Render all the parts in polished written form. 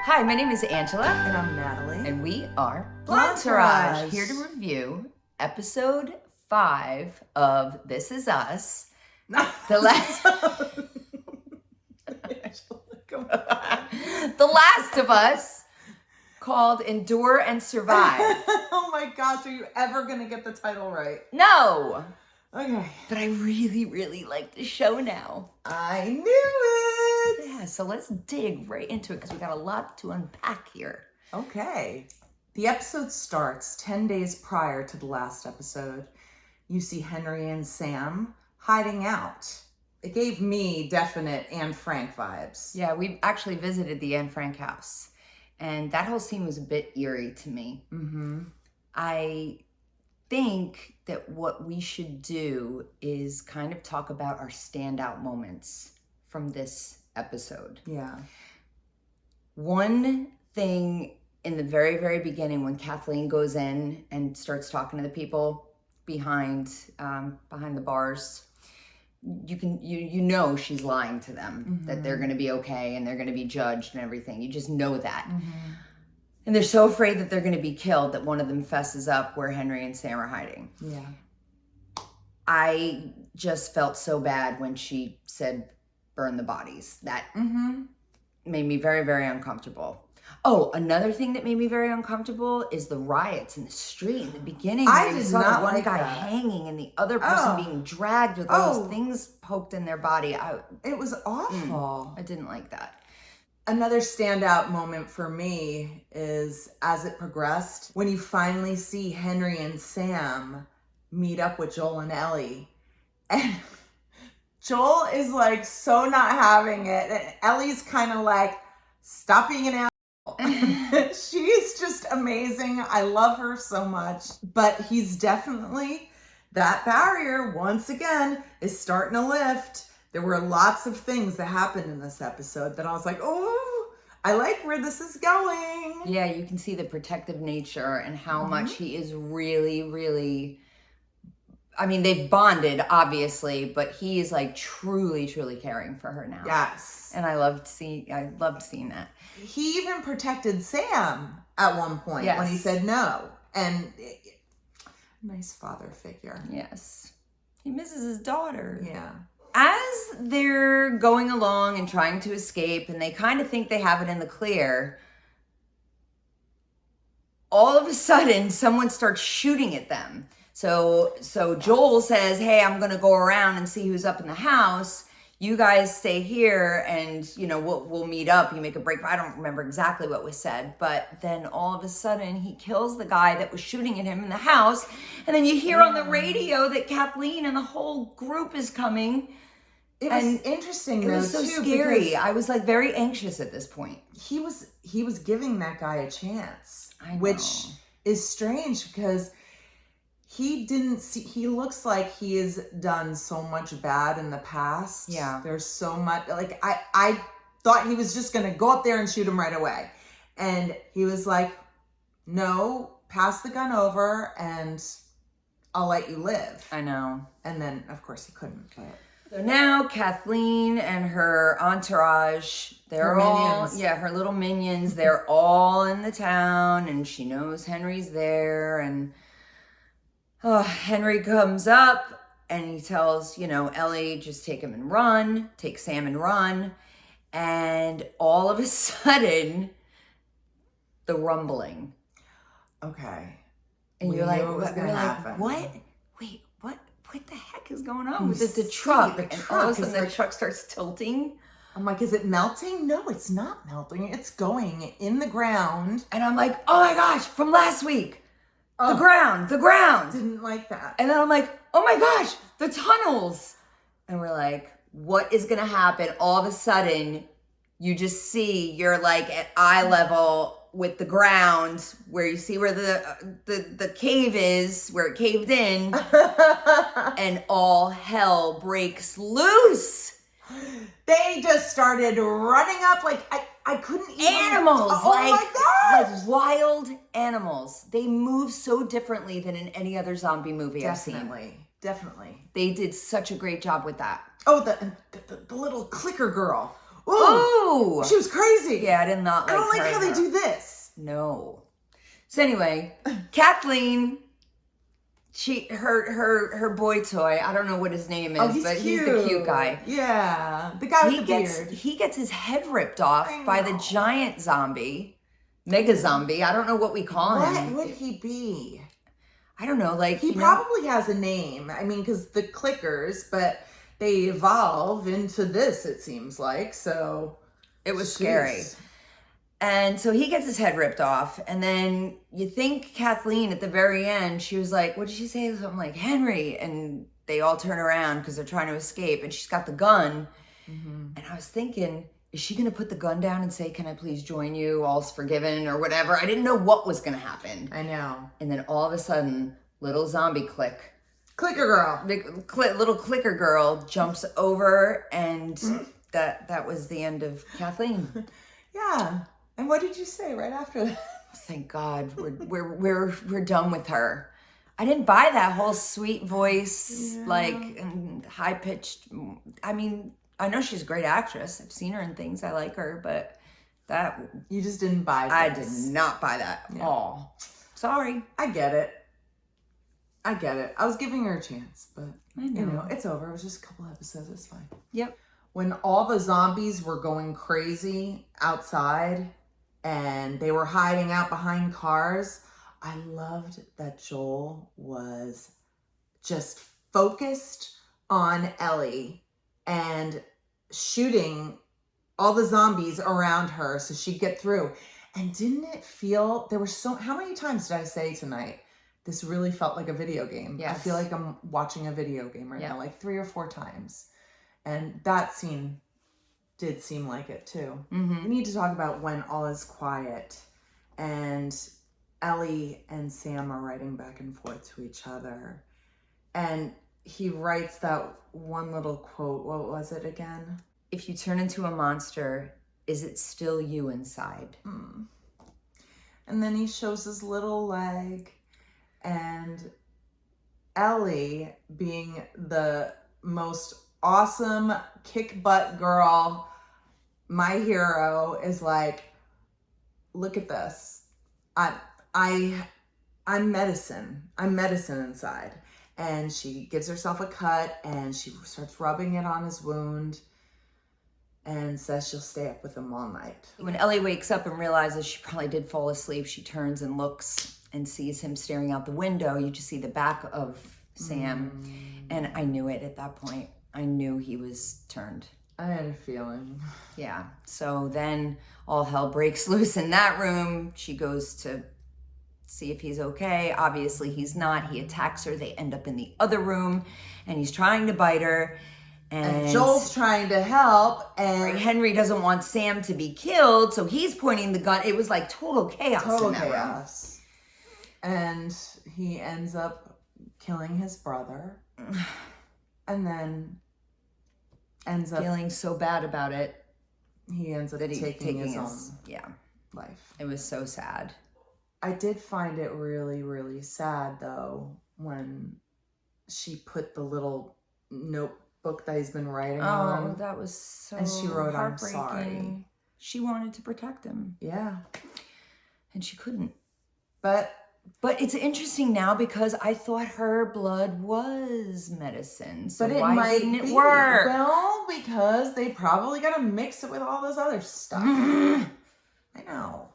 Hi, my name is Angela. And I'm Natalie. And we are Blondetourage. Blondetourage, here to review episode 5 of This Is Us. The last... The Last of Us, called Endure and Survive. Oh my gosh, are you ever going to get the title right? No! Okay. But I really, really like the show now. I knew it! Yeah, so let's dig right into it because we got a lot to unpack here. Okay. The episode starts 10 days prior to the last episode. You see Henry and Sam hiding out. It gave me definite Anne Frank vibes. Yeah, we actually visited the Anne Frank house, and that whole scene was a bit eerie to me. Mm-hmm. I think that what we should do is kind of talk about our standout moments from this episode. Yeah. One thing in the very, very beginning when Kathleen goes in and starts talking to the people behind the bars, you know she's lying to them, mm-hmm. that they're going to be okay and they're going to be judged and everything. You just know that. Mm-hmm. And they're so afraid that they're going to be killed that one of them fesses up where Henry and Sam are hiding. Yeah. I just felt so bad when she said, burn the bodies. That Mm-hmm. made me very, very uncomfortable. Oh, another thing that made me very uncomfortable is the riots in the street in the beginning. I where you did saw not one like guy that. hanging and the other person being dragged with all those things poked in their body. It was awful. I didn't like that. Another standout moment for me is as it progressed, when you finally see Henry and Sam meet up with Joel and Ellie. And Joel is like so not having it. And Ellie's kind of like, stop being an asshole. She's just amazing. I love her so much. But he's definitely, that barrier, once again, is starting to lift. There were lots of things that happened in this episode that I was like, oh, I like where this is going. Yeah, you can see the protective nature and how much he is really, really... I mean, they've bonded, obviously, but he is like truly, truly caring for her now. Yes. And I loved seeing that. He even protected Sam at one point when he said no. And nice father figure. Yes. He misses his daughter. Yeah. As they're going along and trying to escape, and they kind of think they have it in the clear, all of a sudden, someone starts shooting at them. So Joel says, hey, I'm going to go around and see who's up in the house. You guys stay here and, you know, we'll meet up. You make a break. I don't remember exactly what was said, but then all of a sudden he kills the guy that was shooting at him in the house. And then you hear on the radio that Kathleen and the whole group is coming. It was interesting, though, it was so scary. I was like very anxious at this point. He was giving that guy a chance, I know. Which is strange because he looks like he has done so much bad in the past. Yeah. There's so much, like, I thought he was just going to go up there and shoot him right away. And he was like, no, pass the gun over and I'll let you live. I know. And then, of course, he couldn't. But... So now Kathleen and her entourage, her little minions, they're all in the town and she knows Henry's there. And Henry comes up and he tells, Ellie, just take him and run, take Sam and run. And all of a sudden, the rumbling. Okay. And you're like, what? Wait, what the heck is going on with the truck? And all of a sudden the truck starts tilting. I'm like, is it melting? No, it's not melting. It's going in the ground. And I'm like, oh my gosh, from last week. The ground. Didn't like that. And then I'm like, oh my gosh, the tunnels. And we're like, what is going to happen? All of a sudden, you just see you're like at eye level with the ground where you see where the cave is, where it caved in. And all hell breaks loose. They just started running up like I couldn't even... Animals! My gosh! Like wild animals. They move so differently than in any other zombie movie I've seen. Definitely. They did such a great job with that. Oh, the little clicker girl. Ooh, she was crazy. Yeah, I did not like I don't like her. how they do this. No. So anyway, Kathleen, her boy toy, I don't know what his name is, but he's the cute guy. Yeah, the guy with the beard. He gets his head ripped off by the giant zombie, mega zombie. I don't know what we call him. What would he be? I don't know. Like he probably has a name. I mean, because the clickers, but they evolve into this. It seems like so. It was scary. And so he gets his head ripped off. And then you think Kathleen at the very end, she was like, what did she say? Something like, Henry. And they all turn around because they're trying to escape. And she's got the gun. Mm-hmm. And I was thinking, is she going to put the gun down and say, can I please join you? All's forgiven or whatever. I didn't know what was going to happen. I know. And then all of a sudden, little zombie clicker girl jumps over. And that was the end of Kathleen. Yeah. And what did you say right after that? Thank God we're done with her. I didn't buy that whole sweet voice, like and high pitched. I mean, I know she's a great actress. I've seen her in things. I like her, but that you just didn't buy. I did not buy that at all. Sorry. I get it. I was giving her a chance, but you know, it's over. It was just a couple episodes. It's fine. Yep. When all the zombies were going crazy outside and they were hiding out behind cars, I loved that Joel was just focused on Ellie and shooting all the zombies around her so she'd get through. And didn't it feel, there were how many times did I say tonight, this really felt like a video game? Yes. I feel like I'm watching a video game right now, like 3 or 4 times. And that scene did seem like it too. Mm-hmm. We need to talk about when all is quiet and Ellie and Sam are writing back and forth to each other. And he writes that one little quote. What was it again? If you turn into a monster, is it still you inside? And then he shows his little leg, and Ellie, being the most awesome kick butt girl, my hero, is like, look at this. I'm medicine. I'm medicine inside. And she gives herself a cut and she starts rubbing it on his wound and says she'll stay up with him all night. When Ellie wakes up and realizes she probably did fall asleep, she turns and looks and sees him staring out the window. You just see the back of Sam. And I knew it at that point. I knew he was turned. I had a feeling. Yeah. So then all hell breaks loose in that room. She goes to see if he's okay. Obviously he's not. He attacks her. They end up in the other room and he's trying to bite her. And Joel's trying to help. And Henry doesn't want Sam to be killed. So he's pointing the gun. It was like total chaos in that room. And he ends up killing his brother. And then ends up feeling so bad about it. He ends up taking his own life. It was so sad. I did find it really, really sad though when she put the little notebook that he's been writing on. Oh, that was so and she wrote, "I'm heartbreaking. sorry." She wanted to protect him. Yeah. And she couldn't. But it's interesting now because I thought her blood was medicine. So but why didn't it work? Well, because they probably got to mix it with all this other stuff. I know.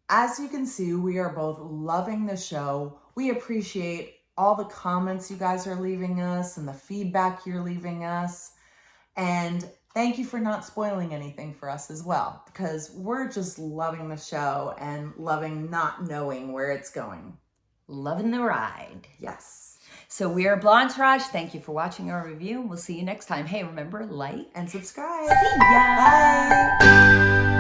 As you can see, we are both loving the show. We appreciate all the comments you guys are leaving us and the feedback you're leaving us. And thank you for not spoiling anything for us as well, because we're just loving the show and loving not knowing where it's going. Loving the ride. Yes. So we are Blondetourage. Thank you for watching our review. We'll see you next time. Hey, remember, like and subscribe. See ya. Bye.